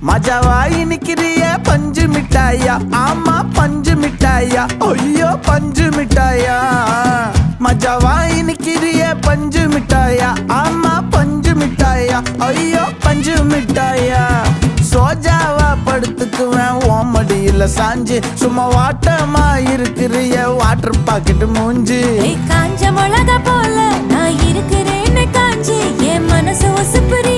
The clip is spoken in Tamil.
மஜாவா இனிக்கிறிய பஞ்சு மிட்டாயா, ஆமா பஞ்சு மிட்டாயா, ஐயோ பஞ்சு மிட்டாயா. மஜாவா இனிக்கிறிய பஞ்சு மிட்டாயா, ஆமா பஞ்சு மிட்டாயா, ஐயோ பஞ்சு மிட்டாயா. சோஜாவா படுத்துக்குவேன் ஓமடியில சாஞ்சு, சும்மா வாட்டமா இருக்கிறிய வாட்டர் பாக்கெட் மூஞ்சி. காஞ்ச மிளகா போல நான் இருக்கிறேன்னு காஞ்சி என் மனசு ஒசுப்புரி